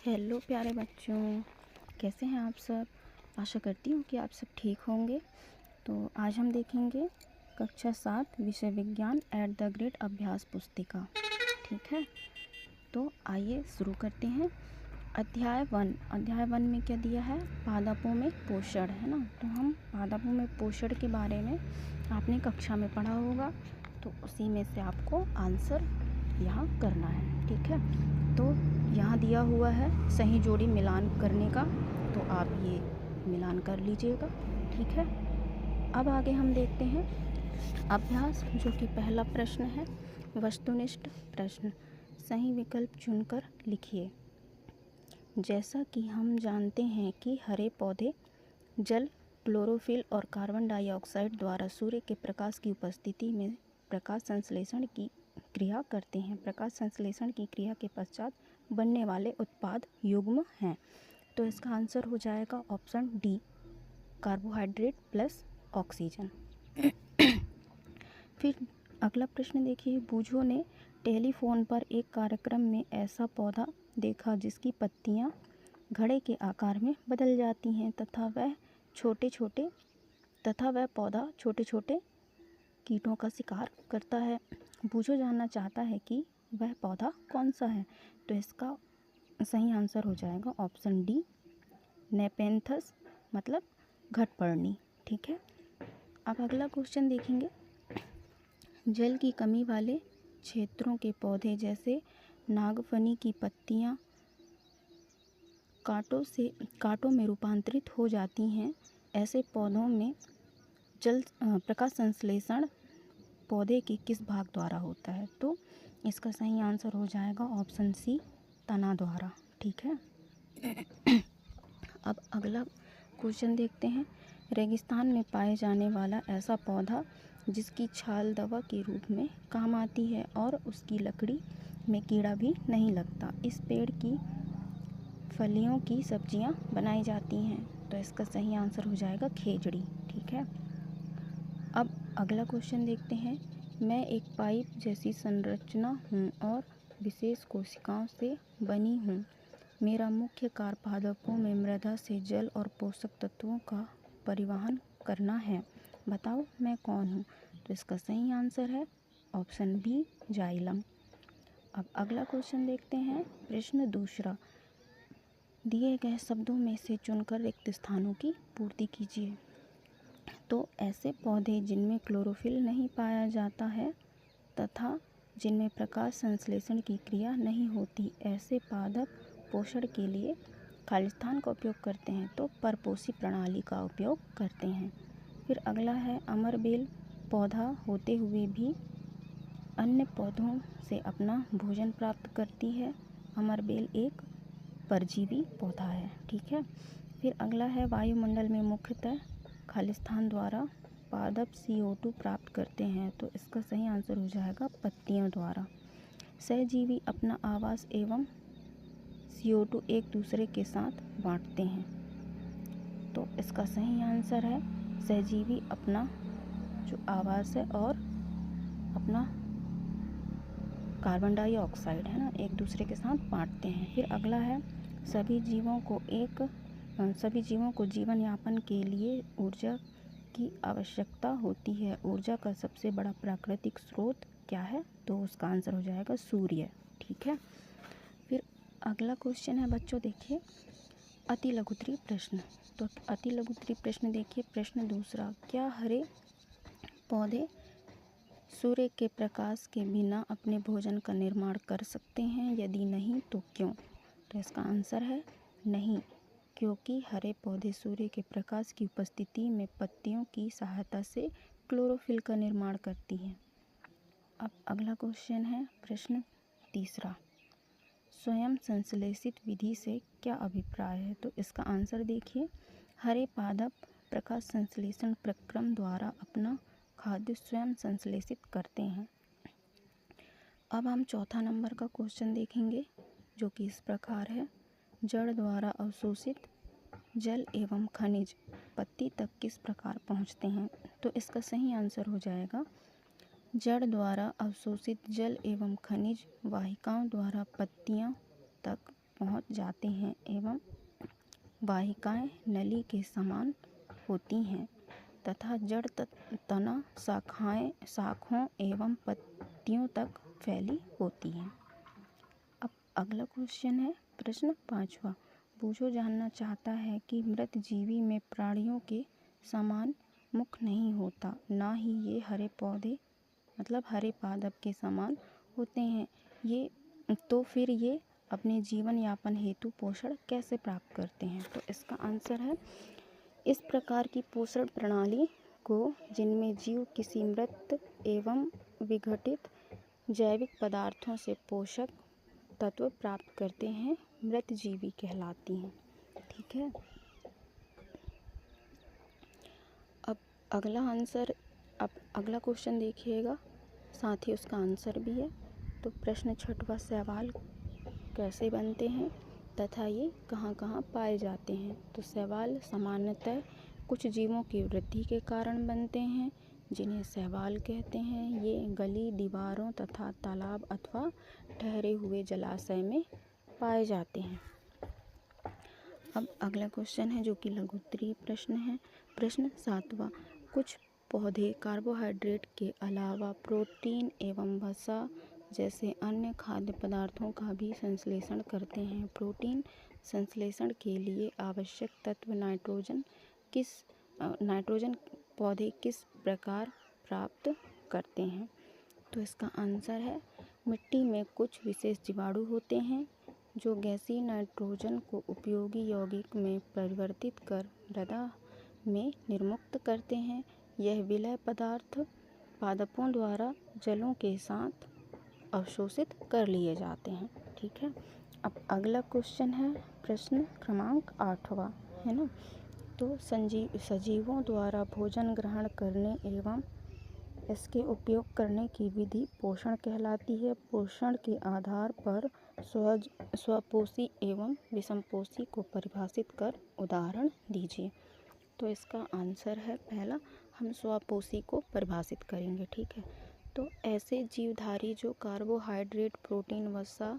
Hello प्यारे बच्चों, कैसे हैं आप सब। आशा करती हूँ कि आप सब ठीक होंगे। तो आज हम देखेंगे कक्षा 7 विषय विज्ञान एट द ग्रेड अभ्यास पुस्तिका। ठीक है, तो आइए शुरू करते हैं। अध्याय 1 में क्या दिया है? पादपों में पोषण, है ना। तो हम पादपों में पोषण के बारे में आपने कक्षा में पढ़ा होगा, तो उसी में से आपको आंसर यहाँ करना है। ठीक है, तो यहाँ दिया हुआ है सही जोड़ी मिलान करने का, तो आप ये मिलान कर लीजिएगा। ठीक है, अब आगे हम देखते हैं अभ्यास, जो कि पहला प्रश्न है वस्तुनिष्ठ प्रश्न। सही विकल्प चुनकर लिखिए। जैसा कि हम जानते हैं कि हरे पौधे जल, क्लोरोफिल और कार्बन डाइऑक्साइड द्वारा सूर्य के प्रकाश की उपस्थिति में प्रकाश संश्लेषण की क्रिया करते हैं। प्रकाश संश्लेषण की क्रिया के पश्चात बनने वाले उत्पाद युग्म हैं। तो इसका आंसर हो जाएगा option D, carbohydrate plus oxygen. फिर अगला प्रश्न देखिए। बूझो ने टेलीफोन पर एक कार्यक्रम में ऐसा पौधा देखा जिसकी पत्तियां घड़े के आकार में बदल जाती हैं तथा वह पौधा छोटे छोटे कीटों का शिकार करता है। बूझो जानना चाहता है कि वह पौधा कौन सा है। तो इसका सही आंसर हो जाएगा ऑप्शन डी, नेपेंथस, मतलब घटपर्णी। ठीक है, अब अगला क्वेश्चन देखेंगे। जल की कमी वाले क्षेत्रों के पौधे जैसे नागफनी की पत्तियां कांटों में रूपांतरित हो जाती हैं। ऐसे पौधों में प्रकाश संश्लेषण पौधे के किस भाग द्वारा होता है? तो इसका सही आंसर हो जाएगा ऑप्शन सी, तना द्वारा। ठीक है, अब अगला क्वेश्चन देखते हैं। रेगिस्तान में पाए जाने वाला ऐसा पौधा जिसकी छाल दवा के रूप में काम आती है और उसकी लकड़ी में कीड़ा भी नहीं लगता। इस पेड़ की फलियों की सब्जियां बनाई जाती हैं। तो इसका सही आंसर हो जाएगा खेजड़ी। ठीक है, अब अगला क्वेश्चन देखते हैं। मैं एक पाइप जैसी संरचना हूँ और विशेष कोशिकाओं से बनी हूँ। मेरा मुख्य कार्य पादपों में मृदा से जल और पोषक तत्वों का परिवहन करना है। बताओ मैं कौन हूँ? तो इसका सही आंसर है ऑप्शन बी, जाइलम। अब अगला क्वेश्चन देखते हैं। प्रश्न दूसरा, दिए गए शब्दों में से चुनकर रिक्त स्थानों की पूर्ति कीजिए। तो ऐसे पौधे जिनमें क्लोरोफिल नहीं पाया जाता है तथा जिनमें प्रकाश संश्लेषण की क्रिया नहीं होती, ऐसे पादप पोषण के लिए खालिस्तान का उपयोग करते हैं, तो परपोषी प्रणाली का उपयोग करते हैं। फिर अगला है, अमरबेल पौधा होते हुए भी अन्य पौधों से अपना भोजन प्राप्त करती है। अमरबेल एक परजीवी पौधा है। ठीक है, फिर अगला है, वायुमंडल में मुख्यतः खालिस्तान द्वारा पादप CO2 प्राप्त करते हैं। तो इसका सही आंसर हो जाएगा पत्तियों द्वारा। सहजीवी अपना आवास एवं CO2 एक दूसरे के साथ बांटते हैं। तो इसका सही आंसर है सहजीवी अपना जो आवास है और अपना कार्बन डाइऑक्साइड, है ना, एक दूसरे के साथ बांटते हैं। फिर अगला है, सभी जीवों को जीवन यापन के लिए ऊर्जा की आवश्यकता होती है। ऊर्जा का सबसे बड़ा प्राकृतिक स्रोत क्या है? तो उसका आंसर हो जाएगा सूर्य। ठीक है, फिर अगला क्वेश्चन है बच्चों, देखिए अति लघुत्तरीय प्रश्न। तो अति लघुत्तरीय प्रश्न देखिए, प्रश्न दूसरा, क्या हरे पौधे सूर्य के प्रकाश के बिना अपने भोजन का निर्माण कर सकते हैं? यदि नहीं तो क्यों? तो इसका आंसर है नहीं, क्योंकि हरे पौधे सूर्य के प्रकाश की उपस्थिति में पत्तियों की सहायता से क्लोरोफिल का निर्माण करती हैं। अब अगला क्वेश्चन है प्रश्न तीसरा, स्वयं संश्लेषित विधि से क्या अभिप्राय है? तो इसका आंसर देखिए, हरे पादप प्रकाश संश्लेषण प्रक्रम द्वारा अपना खाद्य स्वयं संश्लेषित करते हैं। अब हम चौथा नंबर का क्वेश्चन देखेंगे, जो कि इस प्रकार है, जड़ द्वारा अवशोषित जल एवं खनिज पत्ती तक किस प्रकार पहुँचते हैं? तो इसका सही आंसर हो जाएगा, जड़ द्वारा अवशोषित जल एवं खनिज वाहिकाओं द्वारा पत्तियों तक पहुँच पहुंच जाते हैं एवं वाहिकाएं नली के समान होती हैं तथा जड़ तना शाखों एवं पत्तियों तक फैली होती हैं। अब अगला क्वेश्चन है प्रश्न 5वां। बूझो जानना चाहता है कि मृत जीवी में प्राणियों के समान मुख नहीं होता, ना ही ये हरे पौधे मतलब हरे पादप के समान होते हैं। तो फिर ये अपने जीवन यापन हेतु पोषण कैसे प्राप्त करते हैं? तो इसका आंसर है इस प्रकार की पोषण प्रणाली को जिनमें जीव किसी मृत एवं विघटित जैविक पदार्थों से पोषक तत्व प्राप्त करते हैं मृत जीवी कहलाती हैं। ठीक है। अब अगला क्वेश्चन देखिएगा, साथ ही उसका आंसर भी है। तो प्रश्न 6वां, शैवाल कैसे बनते हैं तथा ये कहाँ कहाँ पाए जाते हैं? तो शैवाल सामान्यतः कुछ जीवों की वृद्धि के कारण बनते हैं जिन्हें शैवाल कहते हैं। ये गली दीवारों तथा तालाब अथवा ठहरे हुए जलाशय में पाए जाते हैं। अब अगला क्वेश्चन है जो कि लघु उत्तरीय प्रश्न है। प्रश्न 7वां, कुछ पौधे कार्बोहाइड्रेट के अलावा प्रोटीन एवं वसा जैसे अन्य खाद्य पदार्थों का भी संश्लेषण करते हैं। प्रोटीन संश्लेषण के लिए आवश्यक तत्व नाइट्रोजन पौधे किस प्रकार प्राप्त करते हैं? तो इसका आंसर है मिट्टी में कुछ विशेष जीवाणु होते हैं जो गैसीय नाइट्रोजन को उपयोगी यौगिक में परिवर्तित कर मृदा में निर्मुक्त करते हैं। यह विलय पदार्थ पादपों द्वारा जलों के साथ अवशोषित कर लिए जाते हैं। ठीक है। अब अगला क्वेश्चन है प्रश्न क्रमांक 8वां, है ना। तो सजीवों द्वारा भोजन ग्रहण करने एवं इसके उपयोग करने की विधि पोषण कहलाती है। पोषण के आधार पर स्वपोषी एवं विषमपोषी को परिभाषित कर उदाहरण दीजिए। तो इसका आंसर है पहला, हम स्वपोषी को परिभाषित करेंगे। ठीक है। तो ऐसे जीवधारी जो कार्बोहाइड्रेट, प्रोटीन, वसा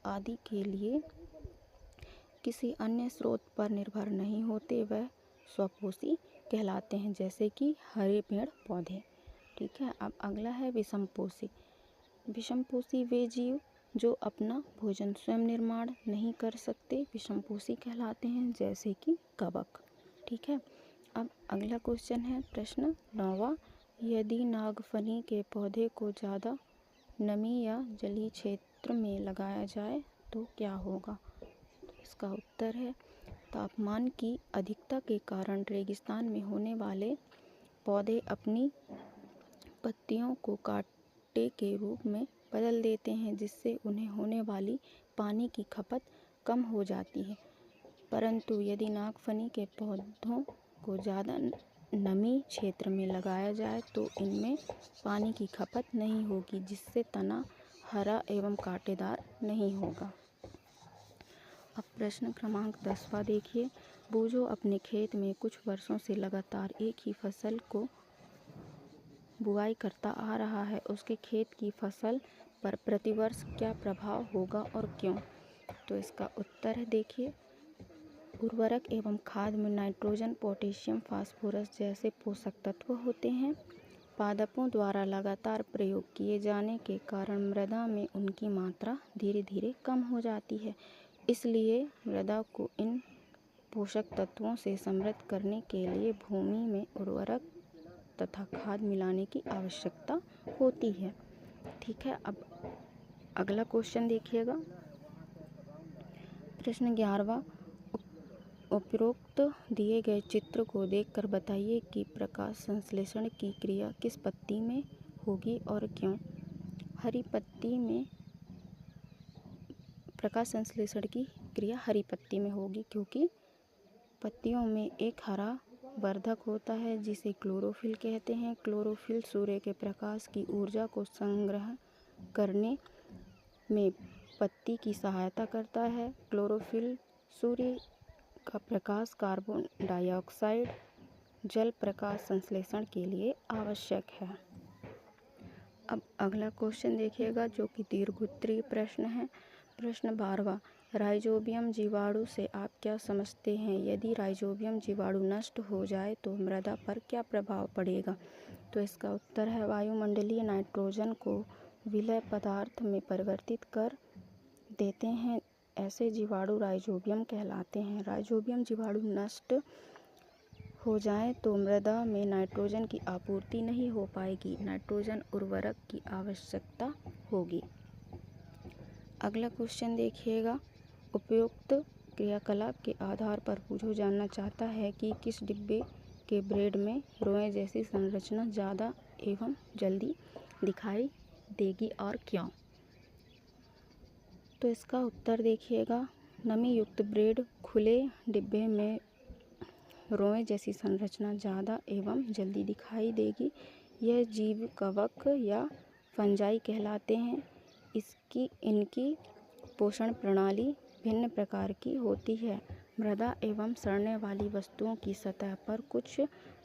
आदि के लिए किसी अन्य स्रोत पर निर्भर नहीं होते वह स्वपोषी कहलाते हैं, जैसे कि हरे पेड़ पौधे। ठीक है। अब अगला है विषमपोषी। विषमपोषी वे जीव जो अपना भोजन स्वयं निर्माण नहीं कर सकते विषमपोषी कहलाते हैं, जैसे कि कवक। ठीक है। अब अगला क्वेश्चन है प्रश्न 9वां, यदि नागफनी के पौधे को ज़्यादा नमी या जलीय क्षेत्र में लगाया जाए तो क्या होगा? तो इसका उत्तर है तापमान की अधिकता के कारण रेगिस्तान में होने वाले पौधे अपनी पत्तियों को कांटे के रूप में बदल देते हैं, जिससे उन्हें होने वाली पानी की खपत कम हो जाती है। परंतु यदि नागफनी के पौधों को ज़्यादा नमी क्षेत्र में लगाया जाए तो इनमें पानी की खपत नहीं होगी, जिससे तना हरा एवं कांटेदार नहीं होगा। अब प्रश्न क्रमांक 10वां देखिए, बूझो अपने खेत में कुछ वर्षों से लगातार एक ही फसल को बुआई करता आ रहा है, उसके खेत की फसल पर प्रतिवर्ष क्या प्रभाव होगा और क्यों? तो इसका उत्तर है देखिए, उर्वरक एवं खाद में नाइट्रोजन, पोटेशियम, फास्फोरस जैसे पोषक तत्व होते हैं। पादपों द्वारा लगातार प्रयोग किए जाने के कारण मृदा में उनकी मात्रा धीरे धीरे कम हो जाती है। इसलिए मृदा को इन पोषक तत्वों से समृद्ध करने के लिए भूमि में उर्वरक तथा खाद मिलाने की आवश्यकता होती है। ठीक है। अब अगला क्वेश्चन देखिएगा, प्रश्न 11वां, उपरोक्त दिए गए चित्र को देखकर बताइए कि प्रकाश संश्लेषण की क्रिया किस पत्ती में होगी और क्यों? हरी पत्ती में प्रकाश संश्लेषण की क्रिया हरी पत्ती में होगी, क्योंकि पत्तियों में एक हरा वर्धक होता है जिसे क्लोरोफिल कहते हैं। क्लोरोफिल सूर्य के प्रकाश की ऊर्जा को संग्रह करने में पत्ती की सहायता करता है। क्लोरोफिल सूर्य का प्रकाश कार्बन डाइऑक्साइड जल प्रकाश संश्लेषण के लिए आवश्यक है। अब अगला क्वेश्चन देखिएगा जो कि दीर्घोत्तरीय प्रश्न है। प्रश्न 12वां, राइजोबियम जीवाणु से आप क्या समझते हैं? यदि राइजोबियम जीवाणु नष्ट हो जाए तो मृदा पर क्या प्रभाव पड़ेगा? तो इसका उत्तर है वायुमंडलीय नाइट्रोजन को विलय पदार्थ में परिवर्तित कर देते हैं। ऐसे जीवाणु राइजोबियम कहलाते हैं। राइजोबियम जीवाणु नष्ट हो जाए तो मृदा में नाइट्रोजन की आपूर्ति नहीं हो पाएगी, नाइट्रोजन उर्वरक की आवश्यकता होगी। अगला क्वेश्चन देखिएगा, उपयुक्त क्रियाकलाप के आधार पर पूछो जानना चाहता है कि किस डिब्बे के ब्रेड में रोए जैसी संरचना ज़्यादा एवं जल्दी दिखाई देगी और क्यों? तो इसका उत्तर देखिएगा, नमी युक्त ब्रेड खुले डिब्बे में रोए जैसी संरचना ज़्यादा एवं जल्दी दिखाई देगी। यह जीव कवक या फंजाई कहलाते हैं। इनकी पोषण प्रणाली भिन्न प्रकार की होती है। मृदा एवं सड़ने वाली वस्तुओं की सतह पर कुछ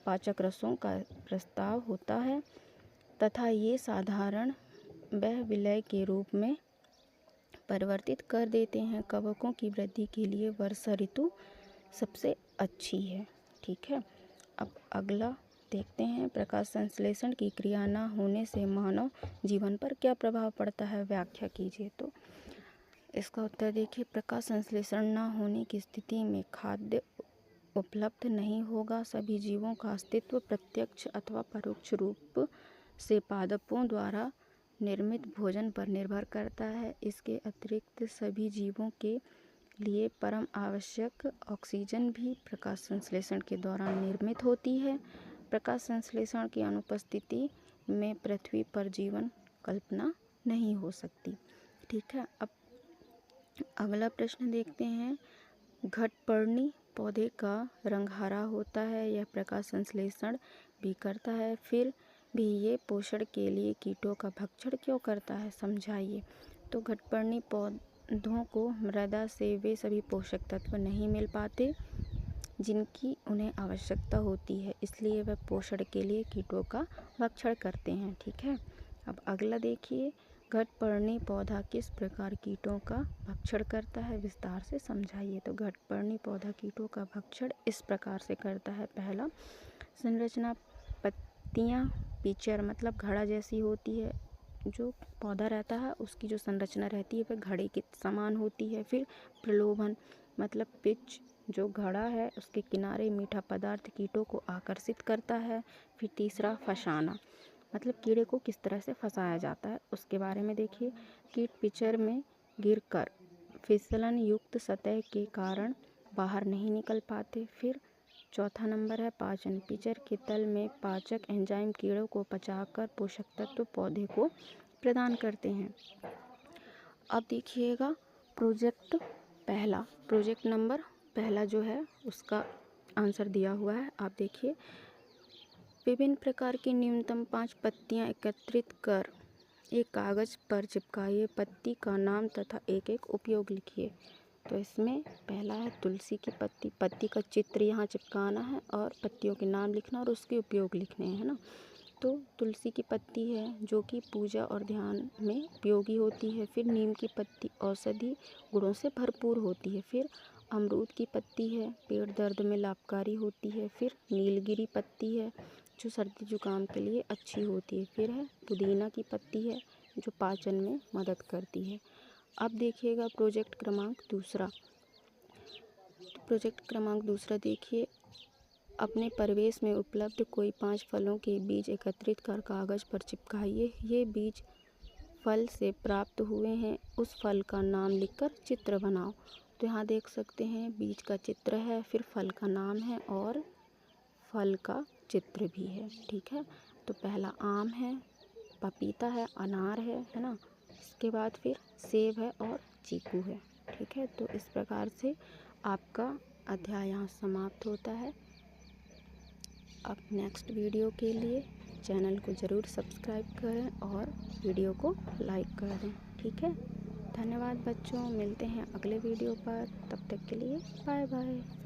पाचक रसों का प्रस्ताव होता है तथा ये साधारण विलय के रूप में परिवर्तित कर देते हैं। कवकों की वृद्धि के लिए वर्षा ऋतु सबसे अच्छी है। ठीक है, अब अगला देखते हैं, प्रकाश संश्लेषण की क्रिया न होने से मानव जीवन पर क्या प्रभाव पड़ता है? व्याख्या कीजिए। तो इसका उत्तर देखिए, प्रकाश संश्लेषण न होने की स्थिति में खाद्य उपलब्ध नहीं होगा। सभी जीवों का अस्तित्व प्रत्यक्ष अथवा परोक्ष रूप से पादपों द्वारा निर्मित भोजन पर निर्भर करता है। इसके अतिरिक्त सभी जीवों के लिए परम आवश्यक ऑक्सीजन भी प्रकाश संश्लेषण के दौरान निर्मित होती है। प्रकाश संश्लेषण की अनुपस्थिति में पृथ्वी पर जीवन कल्पना नहीं हो सकती। ठीक है, अब अगला प्रश्न देखते हैं, घटपर्णी पौधे का रंग हरा होता है, यह प्रकाश संश्लेषण भी करता है, फिर भी ये पोषण के लिए कीटों का भक्षण क्यों करता है? समझाइए। तो घटपर्णी पौधों को मृदा से वे सभी पोषक तत्व नहीं मिल पाते जिनकी उन्हें आवश्यकता होती है, इसलिए वह पोषण के लिए कीटों का भक्षण करते हैं। ठीक है, अब अगला देखिए, घटपर्णी पौधा किस प्रकार कीटों का भक्षण करता है? विस्तार से समझाइए। तो घटपर्णी पौधा कीटों का भक्षण इस प्रकार से करता है। पहला, संरचना पत्तियां पिचर मतलब घड़ा जैसी होती है। जो पौधा रहता है उसकी जो संरचना रहती है वह घड़े के समान होती है। फिर प्रलोभन मतलब पिच, जो घड़ा है उसके किनारे मीठा पदार्थ कीटों को आकर्षित करता है। फिर तीसरा, फंसाना मतलब कीड़े को किस तरह से फंसाया जाता है उसके बारे में देखिए। कीट पिचर में गिरकर फिसलन युक्त सतह के कारण बाहर नहीं निकल पाते। फिर चौथा नंबर है पाचन, पिचर के तल में पाचक एंजाइम कीड़ों को पचाकर पोषक तत्व पौधे को प्रदान करते हैं। अब देखिएगा प्रोजेक्ट नंबर पहला जो है उसका आंसर दिया हुआ है, आप देखिए। विभिन्न प्रकार की न्यूनतम 5 पत्तियां एकत्रित कर एक कागज पर चिपकाइए। पत्ती का नाम तथा एक एक उपयोग लिखिए। तो इसमें पहला है तुलसी की पत्ती, पत्ती का चित्र यहाँ चिपकाना है और पत्तियों के नाम लिखना और उसके उपयोग लिखने हैं ना। तो तुलसी की पत्ती है जो कि पूजा और ध्यान में उपयोगी होती है। फिर नीम की पत्ती औषधि गुणों से भरपूर होती है। फिर अमरूद की पत्ती है, पेट दर्द में लाभकारी होती है। फिर नीलगिरी पत्ती है जो सर्दी जुकाम के लिए अच्छी होती है। फिर है पुदीना की पत्ती है जो पाचन में मदद करती है। अब देखिएगा प्रोजेक्ट क्रमांक दूसरा देखिए, अपने परिवेश में उपलब्ध कोई 5 फलों के बीज एकत्रित कर कागज पर चिपकाइए। ये बीज फल से प्राप्त हुए हैं, उस फल का नाम लिखकर चित्र बनाओ। तो यहाँ देख सकते हैं बीज का चित्र है, फिर फल का नाम है और फल का चित्र भी है। ठीक है, तो पहला आम है, पपीता है, अनार है ना। इसके बाद फिर सेब है और चीकू है। ठीक है, तो इस प्रकार से आपका अध्याय यहाँ समाप्त होता है। अब नेक्स्ट वीडियो के लिए चैनल को ज़रूर सब्सक्राइब करें और वीडियो को लाइक कर दें। ठीक है, धन्यवाद बच्चों, मिलते हैं अगले वीडियो पर, तब तक के लिए बाय बाय।